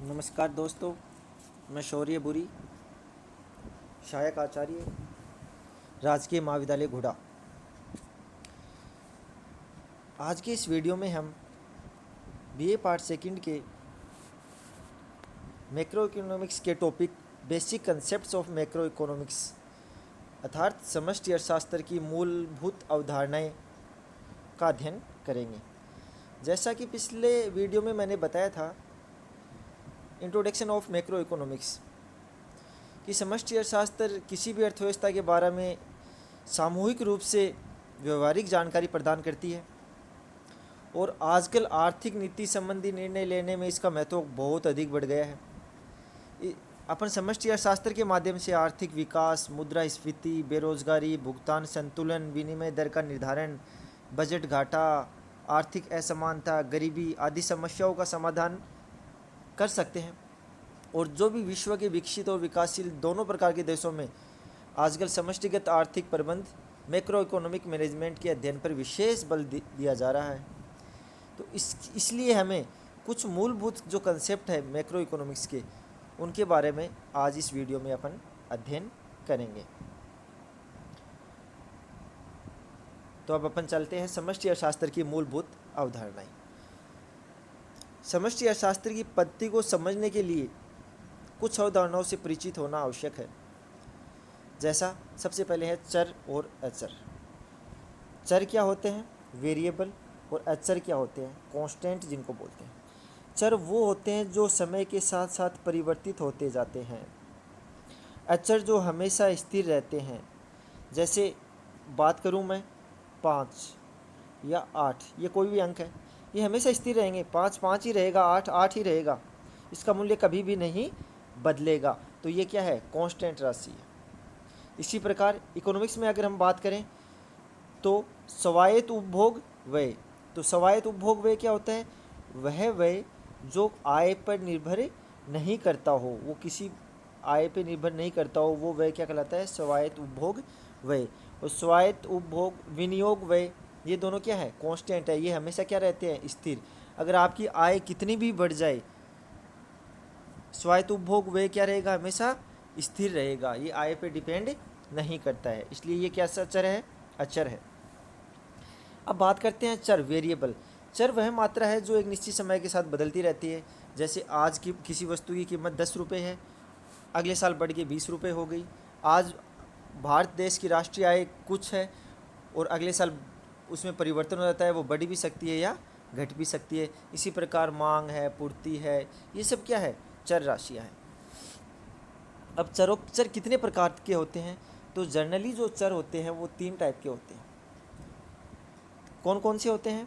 नमस्कार दोस्तों, मैं शौर्य बुरी, सहायक आचार्य, राजकीय महाविद्यालय घोड़ा। आज के इस वीडियो में हम बीए पार्ट सेकंड के मैक्रो इकोनॉमिक्स के topic basic concepts of macro economics अर्थात समष्टि अर्थशास्त्र की मूलभूत अवधारणाएं का अध्ययन करेंगे। जैसा कि पिछले वीडियो में मैंने बताया था, इंट्रोडक्शन ऑफ मैक्रो इकोनॉमिक्स, कि समष्टि अर्थशास्त्र किसी भी अर्थव्यवस्था के बारे में सामूहिक रूप से व्यवहारिक जानकारी प्रदान करती है और आजकल आर्थिक नीति संबंधी निर्णय लेने में इसका महत्व बहुत अधिक बढ़ गया है। अपन समष्टि अर्थशास्त्र के माध्यम से आर्थिक विकास, मुद्रास्फीति, बेरोजगारी, भुगतान संतुलन, विनिमय दर का निर्धारण, बजट घाटा, आर्थिक असमानता, गरीबी आदि समस्याओं का समाधान कर सकते हैं। और जो भी विश्व के विकसित और विकासशील दोनों प्रकार के देशों में आजकल समष्टिगत आर्थिक प्रबंध, मैक्रो इकोनॉमिक मैनेजमेंट के अध्ययन पर विशेष बल दिया जा रहा है। तो इसलिए हमें कुछ मूलभूत जो कंसेप्ट है मैक्रो इकोनॉमिक्स के, उनके बारे में आज इस वीडियो में अपन अध्ययन करेंगे। तो अब अपन चलते हैं समष्टि अर्थशास्त्र की मूलभूत अवधारणाएं। समष्टि अर्थशास्त्र की पद्धति को समझने के लिए कुछ अवधारणाओं से परिचित होना आवश्यक है। जैसा सबसे पहले है चर और अचर। चर क्या होते हैं? वेरिएबल। और अचर क्या होते हैं? कांस्टेंट, जिनको बोलते हैं। चर वो होते हैं जो समय के साथ साथ परिवर्तित होते जाते हैं। अचर जो हमेशा स्थिर रहते हैं। जैसे बात करूं मैं 5 या 8, ये कोई भी अंक है, ये हमेशा स्थिर रहेंगे। 5 5 ही रहेगा, 8 8 ही रहेगा, इसका मूल्य कभी भी नहीं बदलेगा। तो ये क्या है? कांस्टेंट राशि है। इसी प्रकार इकोनॉमिक्स में अगर हम बात करें तो स्वायत्त उपभोग व्यय। तो स्वायत्त उपभोग व्यय क्या होता है? वह व्यय जो आय पर निर्भर नहीं करता हो, वो किसी आय पर निर्भर नहीं करता हो, वो व्यय क्या कहलाता है? स्वायत्त उपभोग व्यय। और स्वायत्त उपभोग विनियोग व्यय, ये दोनों क्या है? कांस्टेंट है। ये हमेशा क्या रहते हैं? स्थिर। अगर आपकी आय कितनी भी बढ़ जाए, स्वायत्त उपभोग व्यय क्या रहेगा? हमेशा स्थिर रहेगा, ये आय पे डिपेंड नहीं करता है। इसलिए ये क्या चर है? अचर है। अब बात करते हैं चर, वेरिएबल। चर वह मात्रा है जो एक निश्चित समय के साथ बदलती रहती है। जैसे आज की किसी वस्तु की कीमत 10 रुपये है, अगले साल बढ़ के 20 रुपये हो गई। आज भारत देश की राष्ट्रीय आय कुछ है और अगले साल उसमें परिवर्तन हो जाता है, वो बढ़ भी सकती है या घट भी सकती है। इसी प्रकार मांग है, पूर्ति है, ये सब क्या है? चर राशियाँ हैं। अब चर कितने प्रकार के होते हैं? तो जनरली जो चर होते हैं वो 3 टाइप के होते हैं। कौन कौन से होते हैं?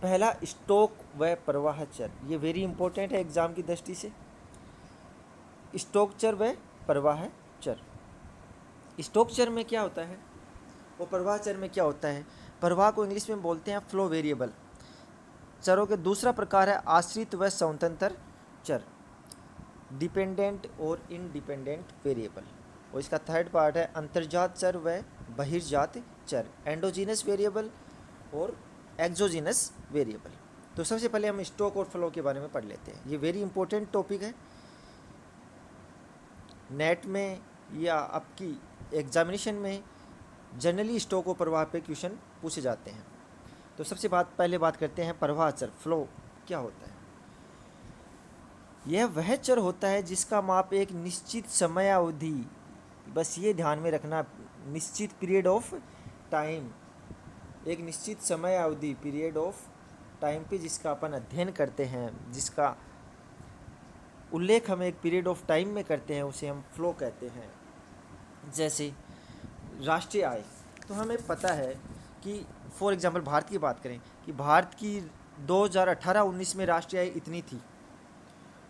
पहला स्टॉक व प्रवाह चर, ये वेरी इंपॉर्टेंट है एग्जाम की दृष्टि से। स्टॉक चर व प्रवाह चर। स्टॉक चर में क्या होता है और प्रवाह चर में क्या होता है? प्रवाह को इंग्लिश में बोलते हैं फ्लो वेरिएबल। चरों के दूसरा प्रकार है आश्रित व स्वतंत्र चर, डिपेंडेंट और इंडिपेंडेंट वेरिएबल। और इसका थर्ड पार्ट है अंतर्जात चर व बहिर्जात चर, एंडोजीनस वेरिएबल और एक्सोजीनस वेरिएबल। तो सबसे पहले हम स्टॉक और फ्लो के बारे में पढ़ लेते हैं। ये वेरी इंपॉर्टेंट टॉपिक है। नेट में या आपकी एग्जामिनेशन में जनरली स्टॉक और प्रवाह पे क्वेश्चन पूछे जाते हैं। तो सबसे पहले बात करते हैं प्रवाह चर, फ्लो क्या होता है? यह वह चर होता है जिसका माप एक निश्चित समय अवधि, बस ये ध्यान में रखना, निश्चित पीरियड ऑफ टाइम, एक निश्चित समय अवधि, पीरियड ऑफ टाइम पे जिसका अपन अध्ययन करते हैं, जिसका उल्लेख हम एक पीरियड ऑफ टाइम में करते हैं, उसे हम फ्लो कहते हैं। जैसे राष्ट्रीय आय, तो हमें पता है कि फॉर एग्जांपल भारत की बात करें कि भारत की 2018-19 में राष्ट्रीय आय इतनी थी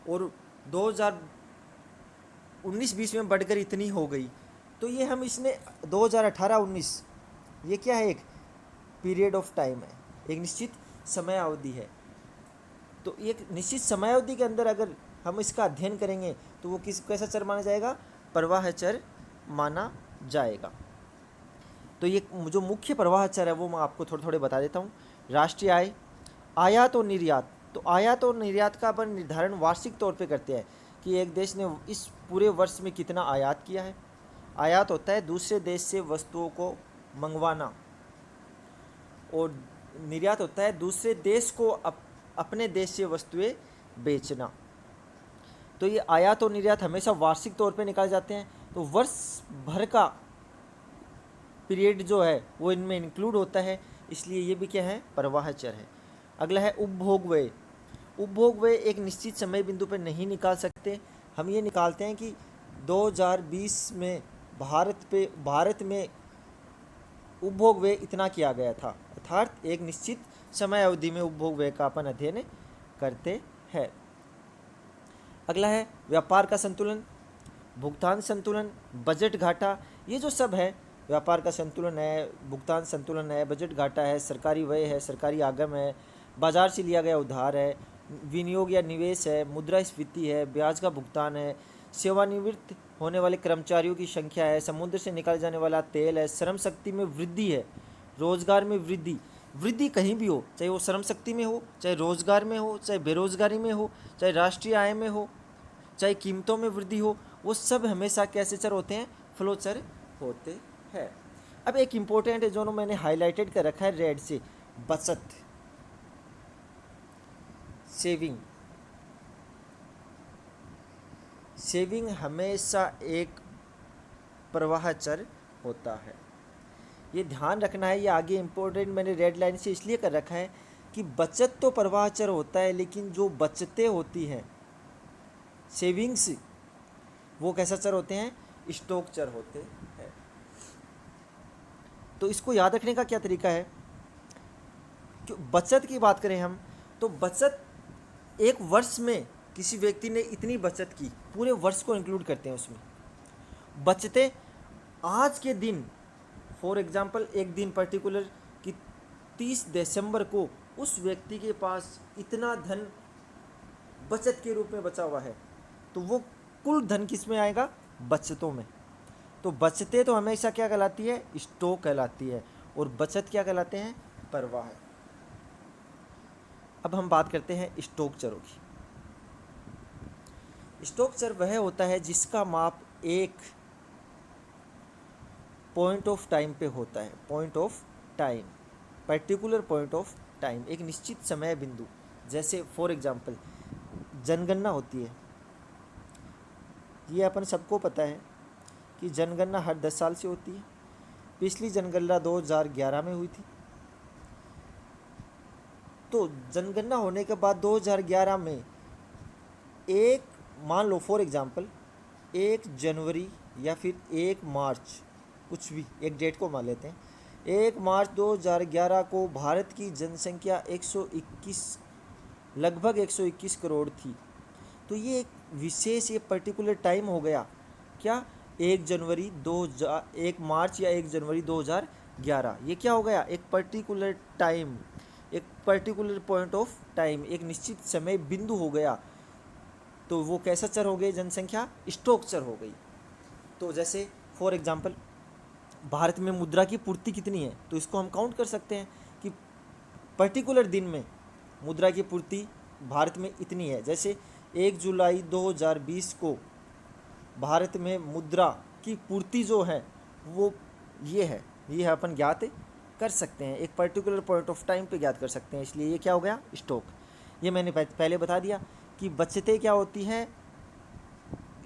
और 2019-20 में बढ़कर इतनी हो गई। तो ये हम इसने 2018-19, ये क्या है? एक पीरियड ऑफ टाइम है, एक निश्चित समय अवधि है। तो एक निश्चित समय अवधि के अंदर अगर हम इसका अध्ययन करेंगे तो वो कैसा चर माना जाएगा? प्रवाह चर माना जाएगा। तो ये जो मुख्य प्रवाह चर है वो मैं आपको थोड़े थोड़े बता देता हूँ। राष्ट्रीय आय, आयात और निर्यात, तो आयात और निर्यात का अपन निर्धारण वार्षिक तौर पे करते हैं कि एक देश ने इस पूरे वर्ष में कितना आयात किया है। आयात होता है दूसरे देश से वस्तुओं को मंगवाना, और निर्यात होता है दूसरे देश को अपने देश से वस्तुएं बेचना। तो ये आयात और निर्यात हमेशा वार्षिक तौर पे निकाले जाते हैं। तो वर्ष भर का पीरियड जो है वो इनमें इंक्लूड होता है, इसलिए ये भी क्या है, प्रवाह चर है। अगला है उपभोग व्यय। उपभोग व्यय एक निश्चित समय बिंदु पर नहीं निकाल सकते, हम ये निकालते हैं कि 2020 में भारत में उपभोग व्यय इतना किया गया था, अर्थात एक निश्चित समय अवधि में उपभोग व्यय का अपन अध्ययन करते हैं। अगला है व्यापार का संतुलन, भुगतान संतुलन, बजट घाटा। ये जो सब है, व्यापार का संतुलन है, भुगतान संतुलन है, बजट घाटा है, सरकारी व्यय है, सरकारी आगम है, बाजार से लिया गया उधार है, विनियोग या निवेश है, मुद्रास्फीति है, ब्याज का भुगतान है, सेवानिवृत्त होने वाले कर्मचारियों की संख्या है, समुद्र से निकाले जाने वाला तेल है, श्रम शक्ति में वृद्धि है, रोजगार में वृद्धि कहीं भी हो, चाहे वो श्रम शक्ति में हो, चाहे रोजगार में हो, चाहे बेरोजगारी में हो, चाहे राष्ट्रीय आय में हो, चाहे कीमतों में वृद्धि हो, वो सब हमेशा कैसे चर होते हैं, फ्लो चर होते हैं। अब एक इम्पोर्टेंट है जो मैंने हाईलाइटेड कर रखा है रेड से, बचत, सेविंग हमेशा एक प्रवाह चर होता है। ये ध्यान रखना है, ये आगे इम्पोर्टेंट मैंने रेड लाइन से इसलिए कर रखा है कि बचत तो प्रवाह चर होता है, लेकिन जो बचतें होती हैं सेविंग्स, वो कैसा चर होते हैं, स्टॉक चर होते हैं। तो इसको याद रखने का क्या तरीका है, कि बचत की बात करें हम, तो बचत एक वर्ष में किसी व्यक्ति ने इतनी बचत की, पूरे वर्ष को इंक्लूड करते हैं उसमें। बचतें आज के दिन, फॉर एग्जांपल एक दिन पर्टिकुलर कि 30 दिसंबर को उस व्यक्ति के पास इतना धन बचत के रूप में बचा हुआ है, तो वो कुल धन किस में आएगा, बचतों में। तो बचतें तो हमेशा क्या कहलाती है, स्टॉक कहलाती है, और बचत क्या कहलाते हैं, प्रवाह। अब हम बात करते हैं स्टॉक चरों की। स्टॉक चर वह होता है जिसका माप एक पॉइंट ऑफ टाइम पे होता है, point of time, particular point of time, एक निश्चित समय बिंदु। जैसे फॉर एग्जांपल जनगणना होती है, ये अपन सबको पता है कि जनगणना हर 10 साल से होती है। पिछली जनगणना 2011 में हुई थी। तो जनगणना होने के बाद 2011 में एक, मान लो फॉर एग्जांपल 1 जनवरी या फिर 1 मार्च, कुछ भी एक डेट को मान लेते हैं, 1 मार्च 2011 को भारत की जनसंख्या 121, लगभग 121 करोड़ थी। तो ये एक विशेष, ये पर्टिकुलर टाइम हो गया क्या, 1 मार्च या 1 जनवरी 2011, ये क्या हो गया, एक पर्टिकुलर टाइम, एक पर्टिकुलर पॉइंट ऑफ टाइम, एक निश्चित समय बिंदु हो गया। तो वो कैसा चर हो गई, जनसंख्या स्टॉक चर हो गई। तो जैसे फॉर एग्जांपल भारत में मुद्रा की पूर्ति कितनी है, तो इसको हम काउंट कर सकते हैं कि पर्टिकुलर दिन में मुद्रा की पूर्ति भारत में इतनी है। जैसे 1 जुलाई 2020 को भारत में मुद्रा की पूर्ति जो है वो ये है, ये अपन ज्ञात कर सकते हैं, एक पर्टिकुलर पॉइंट ऑफ टाइम पे ज्ञात कर सकते हैं, इसलिए ये क्या हो गया, स्टॉक। ये मैंने पहले बता दिया कि बचतें क्या होती हैं,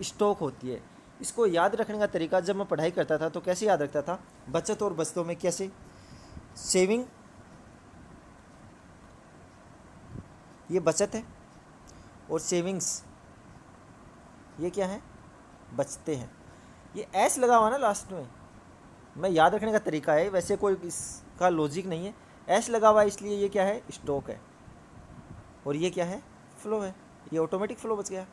स्टॉक होती है। इसको याद रखने का तरीका, जब मैं पढ़ाई करता था तो कैसे याद रखता था, बचत और बचतों में कैसे, सेविंग ये बचत है, और सेविंग्स ये क्या है, बचते हैं। ये एस लगा हुआ ना लास्ट में, मैं याद रखने का तरीका है, वैसे कोई इसका लॉजिक नहीं है, एस लगा हुआ है इसलिए ये क्या है, स्टॉक है, और ये क्या है, फ्लो है। ये ऑटोमेटिक फ्लो बच गया,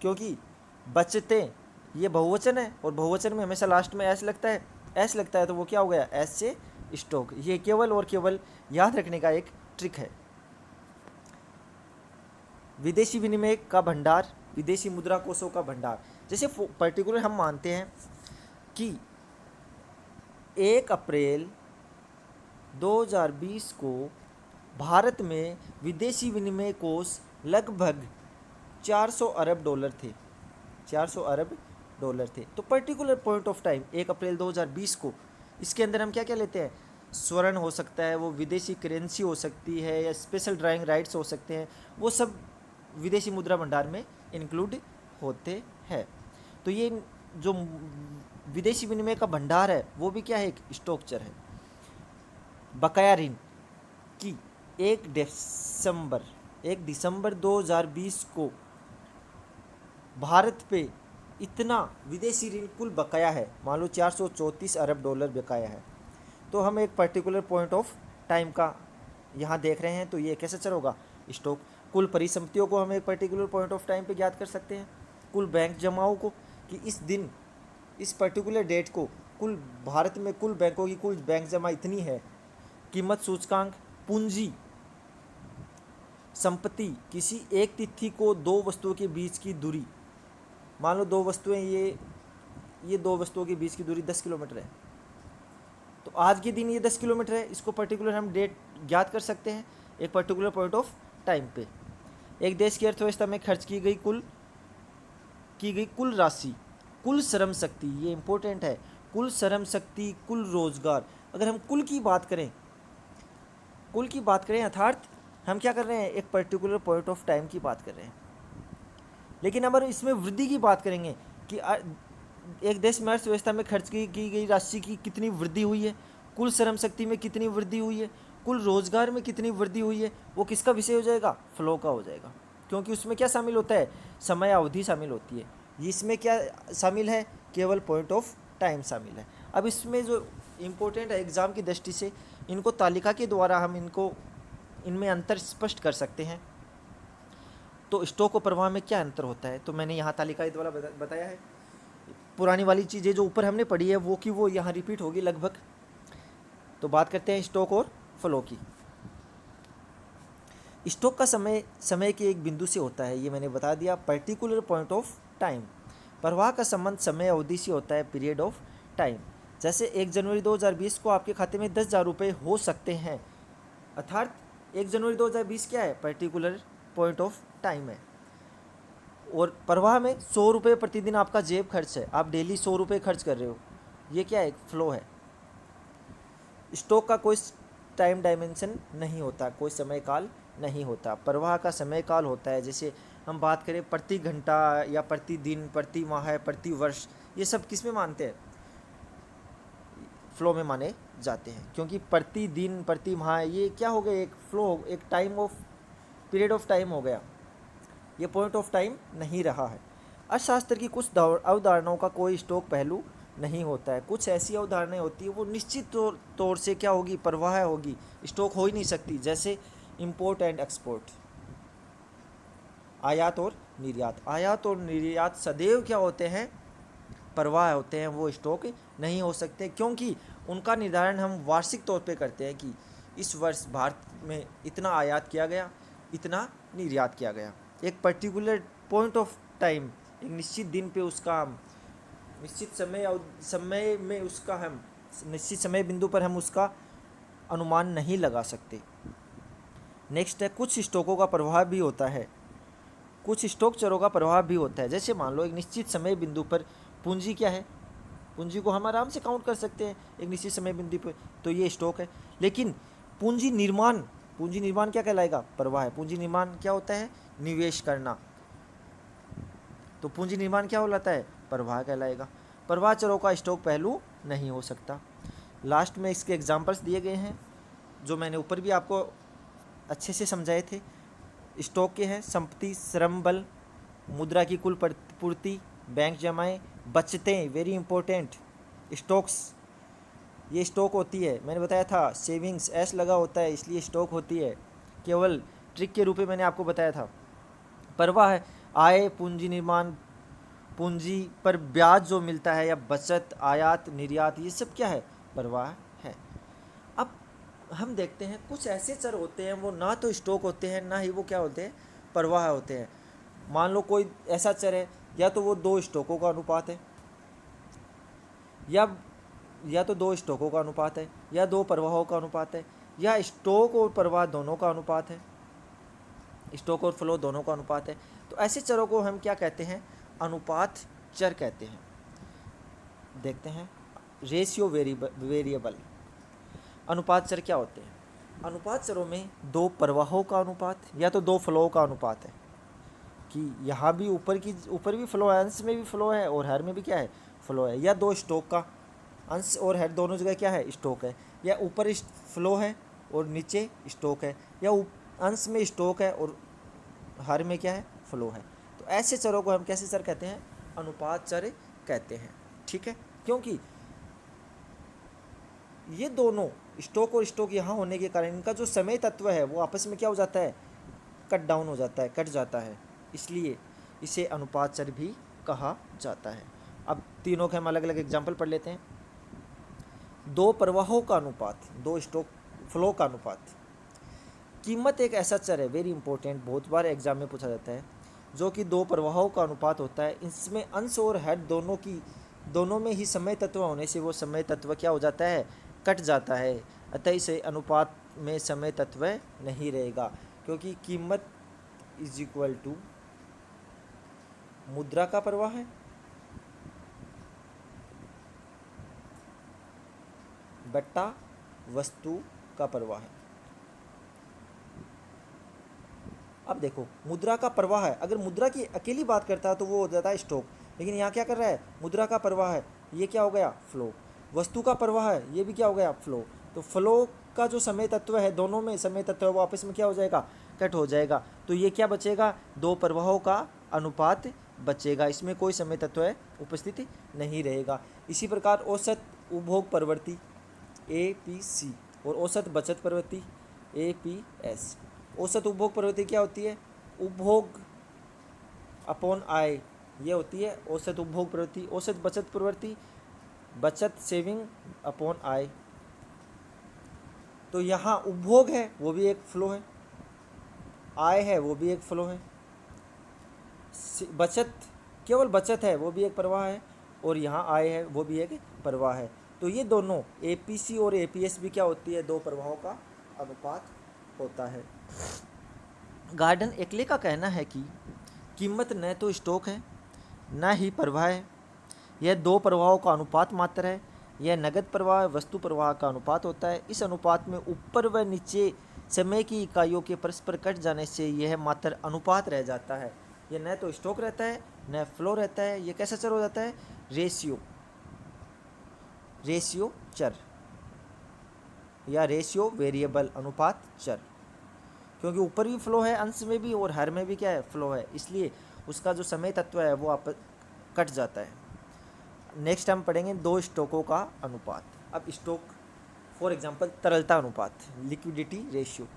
क्योंकि बचतें ये बहुवचन है, और बहुवचन में हमेशा लास्ट में एस लगता है, एस लगता है तो वो क्या हो गया, एस से स्टॉक। ये केवल और केवल याद रखने का एक ट्रिक है। विदेशी विनिमय का भंडार, विदेशी मुद्रा कोषों का भंडार, जैसे पर्टिकुलर हम मानते हैं कि 1 अप्रैल 2020 को भारत में विदेशी विनिमय कोष लगभग 400 अरब डॉलर थे, 400 अरब डॉलर थे। तो पर्टिकुलर पॉइंट ऑफ टाइम 1 अप्रैल 2020 को इसके अंदर हम क्या क्या लेते हैं, स्वर्ण हो सकता है, वो विदेशी करेंसी हो सकती है, या स्पेशल ड्राइंग राइट्स हो सकते हैं, वो सब विदेशी मुद्रा भंडार में इंक्लूड होते हैं। तो ये जो विदेशी विनिमय का भंडार है वो भी क्या है, एक स्टॉकचर है। बकाया ऋण की 1 दिसंबर 2020 को भारत पे इतना विदेशी ऋण कुल बकाया है, मान लो 434 अरब डॉलर बकाया है। तो हम एक पर्टिकुलर पॉइंट ऑफ टाइम का यहाँ देख रहे हैं, तो ये कैसे चल होगा, स्टॉक। कुल परिसंपत्तियों को हम एक पर्टिकुलर पॉइंट ऑफ टाइम पे ज्ञात कर सकते हैं। कुल बैंक जमाओं को कि इस दिन इस पर्टिकुलर डेट को कुल भारत में कुल बैंकों की कुल बैंक जमा इतनी है। कीमत सूचकांक, पूंजी, संपत्ति, किसी एक तिथि को दो वस्तुओं के बीच की दूरी, मान लो दो वस्तुएं, ये दो वस्तुओं के बीच की दूरी 10 किलोमीटर है, तो आज के दिन ये 10 किलोमीटर है, इसको पर्टिकुलर हम डेट ज्ञात कर सकते हैं एक पर्टिकुलर पॉइंट ऑफ टाइम पे। एक देश की अर्थव्यवस्था में खर्च की गई कुल राशि, कुल श्रम शक्ति, ये इंपॉर्टेंट है, कुल श्रम शक्ति, कुल रोजगार। अगर हम कुल की बात करें अर्थात हम क्या कर रहे हैं, एक पर्टिकुलर पॉइंट ऑफ टाइम की बात कर रहे हैं। लेकिन अगर इसमें वृद्धि की बात करेंगे कि एक देश में अर्थव्यवस्था में खर्च की गई राशि की कितनी वृद्धि हुई है, कुल श्रम शक्ति में कितनी वृद्धि हुई है, कुल रोजगार में कितनी वृद्धि हुई है, वो किसका विषय हो जाएगा, फ्लो का हो जाएगा। क्योंकि उसमें क्या शामिल होता है, समय अवधि शामिल होती है। इसमें क्या शामिल है, केवल पॉइंट ऑफ टाइम शामिल है। अब इसमें जो इम्पोर्टेंट है एग्ज़ाम की दृष्टि से, इनको तालिका के द्वारा हम इनमें अंतर स्पष्ट कर सकते हैं। तो स्टॉक और प्रवाह में क्या अंतर होता है, तो मैंने यहाँ तालिका के द्वारा बताया है। पुरानी वाली चीज़ें जो ऊपर हमने पढ़ी है वो यहाँ रिपीट होगी लगभग। तो बात करते हैं स्टॉक और फ्लो की। स्टॉक का समय के एक बिंदु से होता है, ये मैंने बता दिया, पर्टिकुलर पॉइंट ऑफ टाइम। प्रवाह का संबंध समय अवधि से होता है, पीरियड ऑफ टाइम। जैसे 1 जनवरी 2020 को आपके खाते में 10,000 रुपये हो सकते हैं, अर्थात 1 जनवरी 2020 क्या है, पर्टिकुलर पॉइंट ऑफ टाइम है। और प्रवाह में 100 रुपये प्रतिदिन आपका जेब खर्च है, आप डेली 100 रुपये खर्च कर रहे हो, ये क्या है, फ्लो है। स्टॉक का कोई टाइम डायमेंशन नहीं होता, कोई समय काल नहीं होता। प्रवाह का समय काल होता है। जैसे हम बात करें प्रति घंटा या प्रति दिन, प्रति माह, प्रति वर्ष, ये सब किस में मानते हैं, फ्लो में माने जाते हैं। क्योंकि प्रति दिन, प्रति माह, ये क्या हो गया, एक फ्लो, एक time of period of time हो गया, ये पॉइंट ऑफ टाइम नहीं रहा है। अर्थशास्त्र की कुछ अवधारणाओं का कोई स्टॉक पहलू नहीं होता है। कुछ ऐसी अवधारणाएं होती है वो निश्चित तौर से क्या होगी, प्रवाह होगी, स्टॉक हो ही नहीं सकती। जैसे इंपोर्ट एंड एक्सपोर्ट, आयात और निर्यात। आयात और निर्यात सदैव क्या होते हैं, प्रवाह होते हैं, वो स्टॉक नहीं हो सकते। क्योंकि उनका निर्धारण हम वार्षिक तौर पे करते हैं कि इस वर्ष भारत में इतना आयात किया गया, इतना निर्यात किया गया। एक पर्टिकुलर पॉइंट ऑफ टाइम, एक निश्चित दिन पे उसका हम निश्चित समय बिंदु पर हम उसका अनुमान नहीं लगा सकते। नेक्स्ट है, कुछ स्टॉकों का प्रवाह भी होता है, कुछ स्टॉक चरों का प्रवाह भी होता है। जैसे मान लो एक निश्चित समय बिंदु पर पूंजी क्या है, पूंजी को हम आराम से काउंट कर सकते हैं एक निश्चित समय बिंदु पर, तो ये स्टॉक है। लेकिन पूंजी निर्माण क्या कहलाएगा, प्रवाह है। पूंजी निर्माण क्या होता है, निवेश करना, तो पूंजी निर्माण क्या हो जाता है, प्रवाह कहलाएगा। प्रवाह चरों का स्टॉक पहलू नहीं हो सकता। लास्ट में इसके एग्जांपल्स दिए गए हैं जो मैंने ऊपर भी आपको अच्छे से समझाए थे। स्टॉक के हैं, संपत्ति, श्रम बल, मुद्रा की कुल पूर्ति, बैंक जमाएं, बचतें, वेरी इंपॉर्टेंट। स्टॉक्स, ये स्टॉक होती है, मैंने बताया था सेविंग्स एस लगा होता है इसलिए स्टॉक होती है, केवल ट्रिक के रूप में मैंने आपको बताया था। प्रवाह है, आय, पूंजी निर्माण, पूंजी पर ब्याज जो मिलता है, या बचत, आयात, निर्यात, ये सब क्या है, प्रवाह है। अब हम देखते हैं कुछ ऐसे चर होते हैं वो ना तो स्टॉक होते हैं ना ही वो क्या होते हैं, प्रवाह होते हैं। मान लो कोई ऐसा चर है, या तो वो 2 स्टॉकों का अनुपात है, या तो 2 स्टॉकों का अनुपात है, या 2 प्रवाहों का अनुपात है, यह स्टॉक और प्रवाह दोनों का अनुपात है, स्टॉक और फ्लो दोनों का अनुपात है। तो ऐसे चरों को हम क्या कहते हैं? अनुपात चर कहते हैं। देखते हैं रेशियो वेरिएबल। अनुपात चर क्या होते हैं? अनुपात चरों में दो प्रवाहों का अनुपात या तो दो फ्लो का अनुपात है, कि यहाँ भी ऊपर भी फ्लो है, अंश में भी फ्लो है और हर में भी क्या है? फ्लो है। या दो स्टॉक का, अंश और हेड दोनों जगह क्या है? स्टॉक है। या ऊपर फ्लो है और नीचे स्टॉक है, या अंश में स्टॉक है और हर में क्या है? फ्लो है। तो ऐसे चरों को हम कैसे चर कहते हैं? अनुपात चर कहते हैं। ठीक है, क्योंकि ये दोनों स्टॉक और स्टॉक यहाँ होने के कारण इनका जो समय तत्व है वो आपस में क्या हो जाता है? कट डाउन हो जाता है, कट जाता है, इसलिए इसे अनुपात चर भी कहा जाता है। अब तीनों के हम अलग अलग एग्जाम्पल पढ़ लेते हैं। दो प्रवाहों का अनुपात, दो स्टॉक फ्लो का अनुपात। कीमत एक ऐसा चर है, वेरी इंपॉर्टेंट, बहुत बार एग्जाम में पूछा जाता है, जो कि दो प्रवाहों का अनुपात होता है। इसमें अंश और हेड दोनों में ही समय तत्व होने से वो समय तत्व क्या हो जाता है? कट जाता है। अतः इसे अनुपात में समय तत्व नहीं रहेगा, क्योंकि कीमत इज इक्वल टू मुद्रा का प्रवाह है बट्टा वस्तु का प्रवाह है। अब देखो, मुद्रा का प्रवाह है, अगर मुद्रा की अकेली बात करता है तो वो हो जाता है स्टॉक, लेकिन यहाँ क्या कर रहा है? मुद्रा का प्रवाह है, ये क्या हो गया? फ्लो। वस्तु का प्रवाह है, ये भी क्या हो गया? फ्लो। तो फ्लो का जो समय तत्व है, दोनों में समय तत्व है, वो आपस में क्या हो जाएगा? कट हो जाएगा। तो ये क्या बचेगा? दो प्रवाहों का अनुपात बचेगा, इसमें कोई समय तत्व है उपस्थिति नहीं रहेगा। इसी प्रकार औसत उपभोग प्रवृत्ति APC और औसत बचत प्रवृत्ति APS। औसत उपभोग प्रवृत्ति क्या होती है? उपभोग अपॉन आय, ये होती है औसत उपभोग प्रवृत्ति। औसत बचत प्रवृत्ति, बचत सेविंग अपॉन आय। तो यहाँ उपभोग है वो भी एक फ्लो है, आय है वो भी एक फ्लो है, बचत केवल बचत है वो भी एक प्रवाह है, और यहाँ आय है वो भी एक प्रवाह है। तो ये दोनों APC और APS भी क्या होती है? दो प्रवाहों का अनुपात होता है। गार्डन एक्ले का कहना है कि कीमत न तो स्टॉक है न ही प्रवाह है, यह दो प्रवाहों का अनुपात मात्र है। यह नगद प्रवाह वस्तु प्रवाह का अनुपात होता है। इस अनुपात में ऊपर व नीचे समय की इकाइयों के परस्पर कट जाने से यह मात्र अनुपात रह जाता है। यह न तो स्टॉक रहता है न फ्लो रहता है, यह कैसा चर हो जाता है? रेशियो चर या रेशियो वेरिएबल, अनुपात चर, क्योंकि ऊपर भी फ्लो है, अंश में भी और हर में भी क्या है? फ्लो है, इसलिए उसका जो समय तत्व है वो आप कट जाता है। नेक्स्ट हम पढ़ेंगे दो स्टॉकों का अनुपात। अब स्टॉक, फॉर एग्जांपल तरलता अनुपात, लिक्विडिटी रेशियो।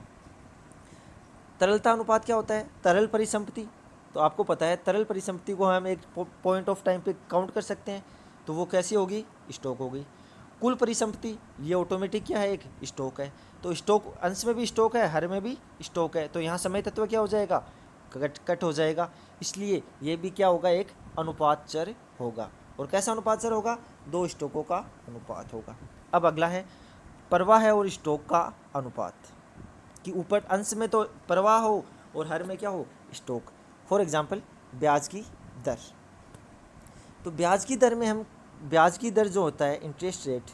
तरलता अनुपात क्या होता है? तरल परिसंपत्ति, तो आपको पता है तरल परिसंपत्ति को हम एक पॉइंट ऑफ टाइम पे काउंट कर सकते हैं, तो वो कैसी होगी? स्टॉक होगी। कुल परिसंपत्ति, ये ऑटोमेटिक क्या है? एक स्टॉक है। तो स्टॉक, अंश में भी स्टॉक है, हर में भी स्टॉक है, तो यहाँ समय तत्व क्या हो जाएगा? कट हो जाएगा, इसलिए ये भी क्या होगा? एक अनुपात चर होगा। और कैसा अनुपात चर होगा? दो स्टॉकों का अनुपात होगा। अब अगला है प्रवाह और स्टॉक का अनुपात, कि ऊपर अंश में तो प्रवाह हो और हर में क्या हो? स्टॉक। फॉर एग्जाम्पल ब्याज की दर। तो ब्याज की दर में हम, ब्याज की दर जो होता है, इंटरेस्ट रेट,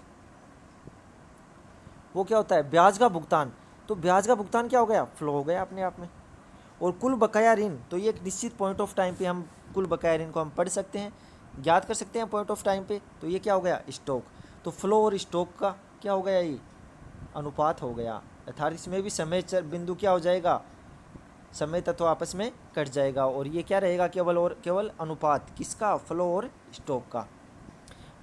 वो क्या होता है? ब्याज का भुगतान। तो ब्याज का भुगतान क्या हो गया? फ्लो हो गया अपने आप में। और कुल बकाया ऋण, तो ये एक निश्चित पॉइंट ऑफ टाइम पे हम कुल बकाया ऋण को हम पढ़ सकते हैं, ज्ञात कर सकते हैं पॉइंट ऑफ टाइम पे, तो ये क्या हो गया? स्टॉक। तो फ्लो और स्टॉक का क्या हो गया? ये अनुपात हो गया, अर्थात इसमें भी समय चर बिंदु क्या हो जाएगा? समय तत्व आपस में कट जाएगा, और ये क्या रहेगा? केवल और केवल अनुपात, किसका? फ्लो और स्टॉक का।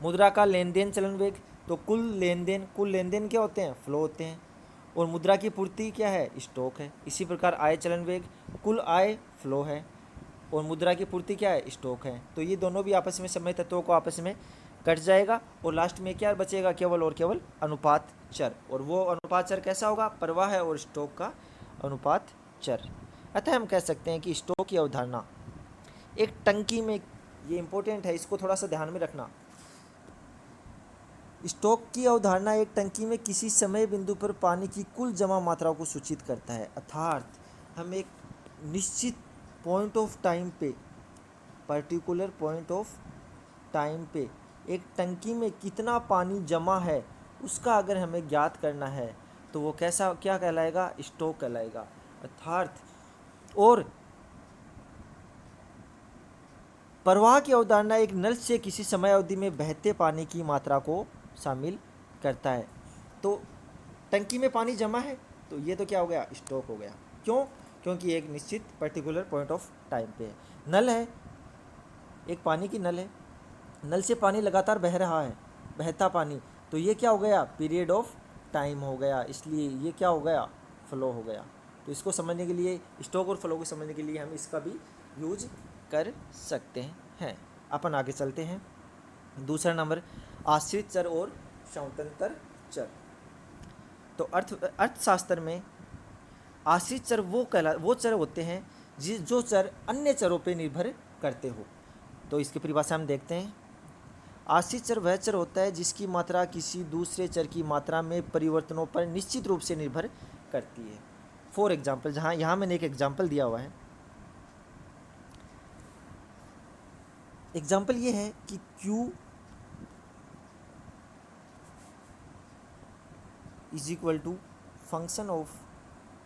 मुद्रा का लेन देन चलन वेग, तो कुल लेन देन क्या होते हैं? फ्लो होते हैं, और मुद्रा की पूर्ति क्या है? स्टॉक है। इसी प्रकार आय चलन वेग, कुल आय फ्लो है और मुद्रा की पूर्ति क्या है? स्टॉक है। तो ये दोनों भी आपस में समय तत्वों को आपस में कट जाएगा, और लास्ट में क्या बचेगा? केवल और केवल अनुपात चर। और वो अनुपात चर कैसा होगा? प्रवाह है और स्टॉक का अनुपात चर। अतः हम कह सकते हैं कि स्टॉक की अवधारणा एक टंकी में, ये इंपॉर्टेंट है, इसको थोड़ा सा ध्यान में रखना। स्टॉक की अवधारणा एक टंकी में किसी समय बिंदु पर पानी की कुल जमा मात्रा को सूचित करता है। अर्थात हम एक निश्चित पॉइंट ऑफ टाइम पे, पर्टिकुलर पॉइंट ऑफ टाइम पे एक टंकी में कितना पानी जमा है उसका अगर हमें ज्ञात करना है तो वो कैसा क्या कहलाएगा, स्टॉक कहलाएगा। अर्थात और प्रवाह की अवधारणा एक नल से किसी समय अवधि में बहते पानी की मात्रा को शामिल करता है। तो टंकी में पानी जमा है तो ये तो क्या हो गया, स्टॉक हो गया। क्यों? क्योंकि एक निश्चित पर्टिकुलर पॉइंट ऑफ टाइम पे है। नल है, एक पानी की नल है, नल से पानी लगातार बह रहा है, बहता पानी, तो ये क्या हो गया, पीरियड ऑफ टाइम हो गया, इसलिए ये क्या हो गया, फ्लो हो गया। तो इसको समझने के लिए, स्टॉक और फ्लो को समझने के लिए हम इसका भी यूज कर सकते हैं। अपन आगे चलते हैं। दूसरा नंबर, आश्रित चर और स्वतंत्र चर। तो अर्थशास्त्र में आश्रित चर वो चर होते हैं जो चर अन्य चरों पे निर्भर करते हो। तो इसकी परिभाषा हम देखते हैं। आश्रित चर वह चर होता है जिसकी मात्रा किसी दूसरे चर की मात्रा में परिवर्तनों पर निश्चित रूप से निर्भर करती है। फॉर एग्जाम्पल, यहाँ मैंने एक एग्जाम्पल दिया हुआ है। एग्जाम्पल ये है कि Q is equal to function of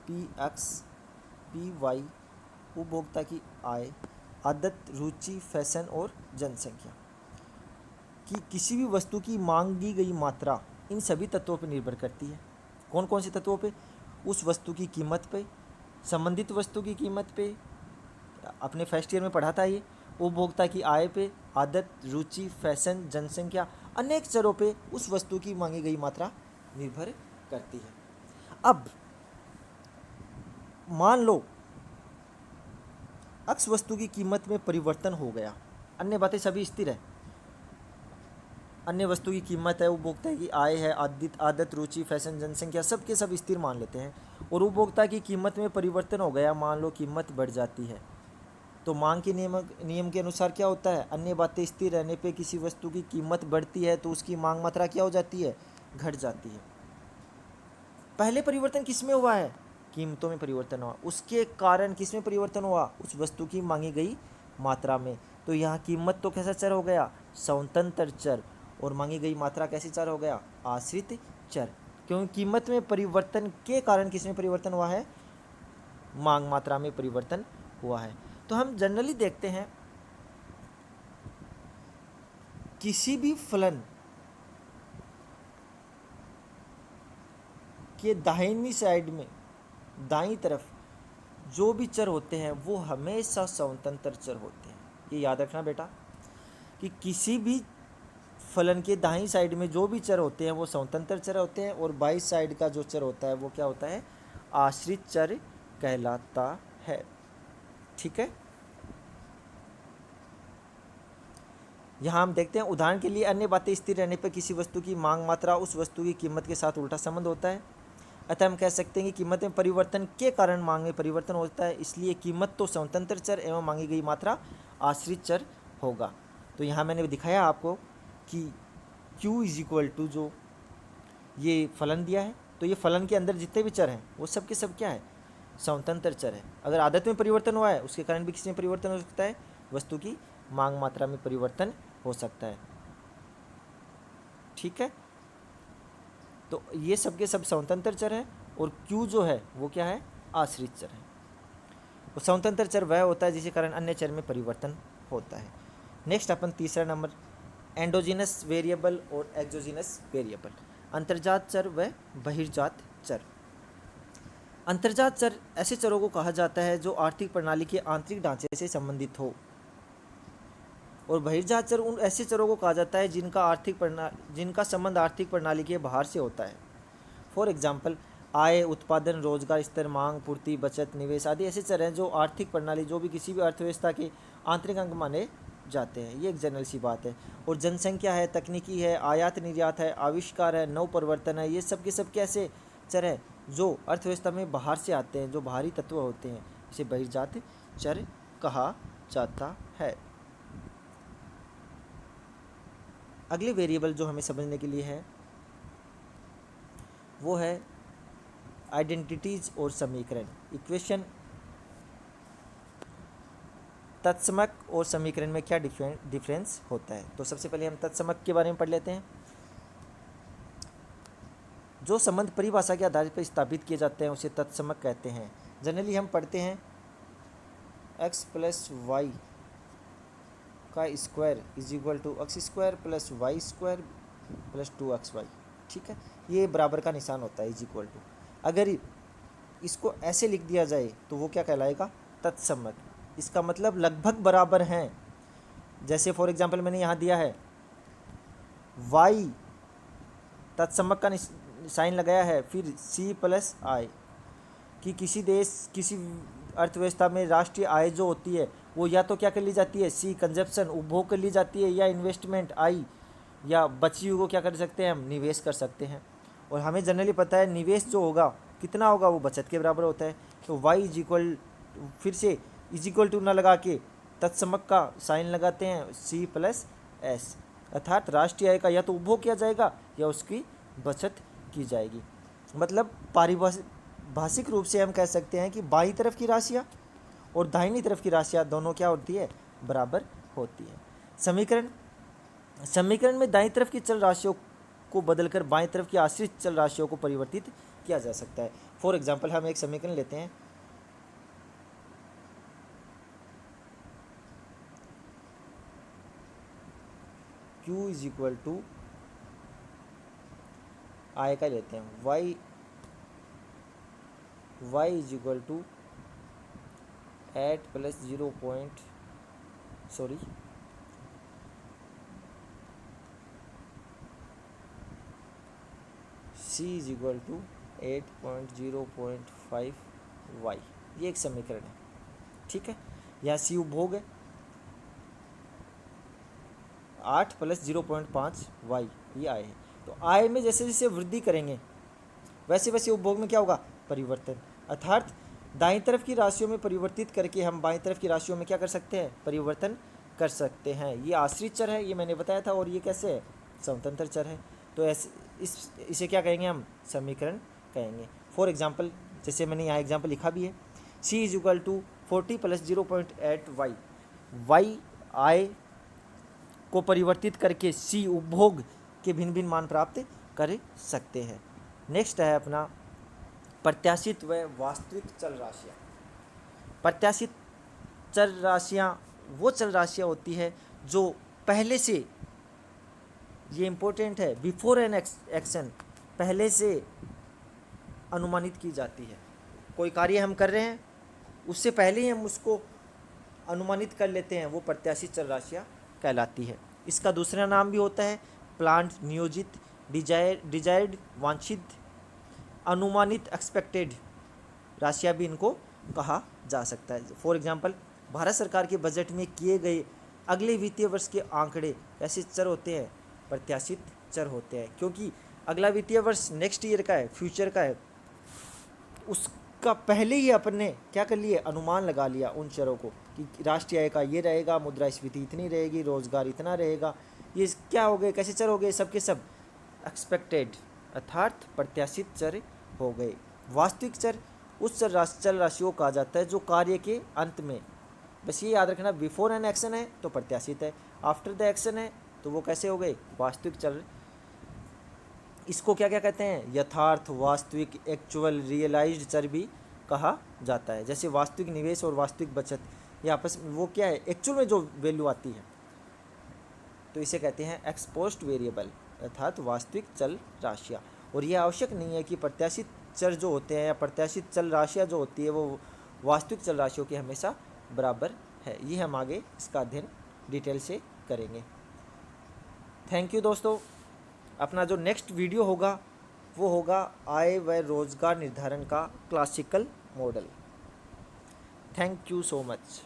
Px Py, उपभोक्ता की आय, आदत, रुचि, फैशन और जनसंख्या, कि किसी भी वस्तु की मांगी गई मात्रा इन सभी तत्वों पर निर्भर करती है। कौन कौन से तत्वों पे? उस वस्तु की कीमत पे, संबंधित वस्तु की कीमत पे, अपने फर्स्ट ईयर में पढ़ा था ये, उपभोक्ता की आय पे, आदत, रुचि, फैशन, जनसंख्या, अनेक चरों पे उस वस्तु की मांगी गई मात्रा निर्भर करती है। अब मान लो अक्स वस्तु की कीमत में परिवर्तन हो गया, अन्य बातें सभी स्थिर है, अन्य वस्तु की कीमत है, उपभोक्ता की आय है, आदत, रुचि, फैशन, जनसंख्या, सब के सब स्थिर मान लेते हैं, और उपभोक्ता की कीमत में परिवर्तन हो गया, मान लो कीमत बढ़ जाती है, तो मांग के नियम के अनुसार क्या होता है, अन्य बातें स्थिर रहने पे किसी वस्तु की कीमत बढ़ती है तो उसकी मांग मात्रा क्या हो जाती है, घट जाती है। पहले परिवर्तन किस में हुआ है, कीमतों में परिवर्तन हुआ, उसके कारण किस में परिवर्तन हुआ, उस वस्तु की मांगी गई मात्रा में। तो यहाँ कीमत तो कैसा चर हो गया, स्वतंत्र चर, और मांगी गई मात्रा कैसी चर हो गया, आश्रित चर। क्योंकि कीमत में परिवर्तन के कारण किस में परिवर्तन हुआ है, मांग मात्रा में परिवर्तन हुआ है। तो हम जनरली देखते हैं किसी भी फलन के दाहिनी साइड में, दाईं तरफ जो भी चर होते हैं वो हमेशा स्वतंत्र चर होते हैं। ये याद रखना बेटा कि किसी भी फलन के दाईं साइड में जो भी चर होते हैं वो स्वतंत्र चर होते हैं, और बाईं साइड का जो चर होता है वो क्या होता है, आश्रित चर कहलाता है। ठीक है, यहाँ हम देखते हैं उदाहरण के लिए, अन्य बातें स्थिर रहने पर किसी वस्तु की मांग मात्रा उस वस्तु की कीमत के साथ उल्टा संबंध होता है। अतः हम कह सकते हैं कि कीमत में परिवर्तन के कारण मांग में परिवर्तन होता है, इसलिए कीमत तो स्वतंत्र चर एवं मांगी गई मात्रा आश्रित चर होगा। तो यहाँ मैंने दिखाया आपको कि Q इज इक्वल टू, जो ये फलन दिया है, तो ये फलन के अंदर जितने भी चर हैं वो सब के सब क्या है, स्वतंत्र चर है। अगर आदत में परिवर्तन हुआ है उसके कारण भी किसी में परिवर्तन हो सकता है, वस्तु की मांग मात्रा में परिवर्तन हो सकता है। ठीक है, तो ये सब के सब स्वतंत्र चर है, और Q जो है वो क्या है, आश्रित चर है। तो स्वतंत्र चर वह होता है जिसके कारण अन्य चर में परिवर्तन होता है। नेक्स्ट अपन तीसरा नंबर, एंडोजीनस वेरिएबल और एक्सोजीनस वेरिएबल, अंतर्जात चर व बहिर्जात चर। अंतर्जात चर ऐसे चरों को कहा जाता है जो आर्थिक प्रणाली के आंतरिक ढांचे से संबंधित हो, और बहिर्जात चर उन ऐसे चरों को कहा जाता है जिनका संबंध आर्थिक प्रणाली के बाहर से होता है। फॉर एग्जाम्पल, आय, उत्पादन, रोजगार स्तर, मांग, पूर्ति, बचत, निवेश आदि ऐसे चर हैं जो आर्थिक प्रणाली, जो भी किसी भी अर्थव्यवस्था के आंतरिक अंग माने जाते हैं। ये एक जनरल सी बात है। और जनसंख्या है, तकनीकी है, आयात निर्यात है, आविष्कार है, नव परिवर्तन है, ये सब के सब कैसे चर हैं जो अर्थव्यवस्था में बाहर से आते हैं, जो बाहरी तत्व होते हैं, इसे बहिर्जात चर कहा जाता है। अगले वेरिएबल जो हमें समझने के लिए है वो है आइडेंटिटीज और समीकरण। इक्वेशन, तत्समक और समीकरण में क्या डिफरेंस होता है। तो सबसे पहले हम तत्समक के बारे में पढ़ लेते हैं। जो संबंध परिभाषा के आधार पर स्थापित किए जाते हैं उसे तत्समक कहते हैं। जनरली हम पढ़ते हैं x प्लस वाई का square is equal to X square plus Y square plus 2xy। ठीक है, ये बराबर का निशान होता है, इज इक्वल टू। अगर इसको ऐसे लिख दिया जाए तो वो क्या कहलाएगा, तत्समक। इसका मतलब लगभग बराबर हैं। जैसे फॉर एग्जांपल मैंने यहाँ दिया है y तत्समक का साइन लगाया है, फिर c प्लस आई, कि किसी देश, किसी अर्थव्यवस्था में राष्ट्रीय आय जो होती है वो या तो क्या कर ली जाती है, सी कंजप्शन उपभोग कर ली जाती है, या इन्वेस्टमेंट आई, या बची हुई को क्या कर सकते हैं हम, निवेश कर सकते हैं। और हमें जनरली पता है निवेश जो होगा कितना होगा, वो बचत के बराबर होता है। तो वाई इज इक्वल, फिर से इज इक्वल टू ना लगा के तत्समक का साइन लगाते हैं सी प्लस एस, अर्थात राष्ट्रीय आय का या तो उपभोग किया जाएगा या उसकी बचत की जाएगी। मतलब भाषिक रूप से हम कह सकते हैं कि बाईं तरफ की राशियाँ और दाहिनी तरफ की राशियाँ दोनों क्या होती है, बराबर होती है। समीकरण में दाईं तरफ की चल राशियों को बदलकर बाईं तरफ की आश्रित चल राशियों को परिवर्तित किया जा सकता है। फॉर एग्जाम्पल हम एक समीकरण लेते हैं, Q इज इक्वल टू आय का लेते हैं, y is equal to 8 plus 0 point c is equal to 8.0.5 y। ये एक समीकरण है। ठीक है, यहाँ c उपभोग है, 8 प्लस 0.5 y ये आय है। तो आय में जैसे जैसे वृद्धि करेंगे वैसे वैसे उपभोग में क्या होगा, परिवर्तन। अर्थात दाईं तरफ की राशियों में परिवर्तित करके हम बाईं तरफ की राशियों में क्या कर सकते हैं, परिवर्तन कर सकते हैं। ये आश्रित चर है, ये मैंने बताया था, और ये कैसे है, स्वतंत्र चर है। तो इसे क्या कहेंगे हम, समीकरण कहेंगे। फॉर एग्जाम्पल जैसे मैंने यहाँ एग्जाम्पल लिखा भी है, c is equal to 40 plus 0.8 y आय को परिवर्तित करके c उपभोग के भिन्न भिन्न मान प्राप्त कर सकते हैं। नेक्स्ट है अपना प्रत्याशित व वास्तविक चल राशियाँ। प्रत्याशित चल राशियाँ वो चल राशियाँ होती है जो पहले से, ये इम्पोर्टेंट है, बिफोर एन एक्शन, पहले से अनुमानित की जाती है। कोई कार्य हम कर रहे हैं उससे पहले ही हम उसको अनुमानित कर लेते हैं, वो प्रत्याशित चल राशियाँ कहलाती है। इसका दूसरा नाम भी होता है प्लान्ड, नियोजित, डिजायर्ड वांछित, अनुमानित एक्सपेक्टेड राशियाँ भी इनको कहा जा सकता है। फॉर एग्जांपल भारत सरकार के बजट में किए गए अगले वित्तीय वर्ष के आंकड़े ऐसे चर होते हैं, प्रत्याशित चर होते हैं, क्योंकि अगला वित्तीय वर्ष नेक्स्ट ईयर का है, फ्यूचर का है, उसका पहले ही अपन ने क्या कर लिए, अनुमान लगा लिया उन चरों को कि राष्ट्रीय आय का ये रहेगा, मुद्रास्फीति इतनी रहेगी, रोजगार इतना रहेगा। ये क्या हो गए, कैसे चर हो गए, सबके सब एक्सपेक्टेड अर्थात प्रत्याशित चर हो गए। वास्तविक चर उस चल राशियों को कहा जाता है जो कार्य के अंत में, बस ये याद रखना, बिफोर एन एक्शन है तो प्रत्याशित है, आफ्टर द एक्शन है तो वो कैसे हो गए, वास्तविक चर। इसको क्या क्या कहते हैं, यथार्थ, वास्तविक, एक्चुअल, रियलाइज्ड चर भी कहा जाता है। जैसे वास्तविक निवेश और वास्तविक बचत, ये आपस में वो क्या है, एक्चुअल में जो वैल्यू आती है, तो इसे कहते हैं एक्सपोज्ड वेरिएबल अर्थात वास्तविक चल राशियाँ। और ये आवश्यक नहीं है कि प्रत्याशित चर जो होते हैं या प्रत्याशित चल राशियाँ जो होती है वो वास्तविक चल राशियों के हमेशा बराबर है। ये हम आगे इसका अध्ययन डिटेल से करेंगे। थैंक यू दोस्तों। अपना जो नेक्स्ट वीडियो होगा वो होगा आय व रोजगार निर्धारण का classical model. Thank you so much.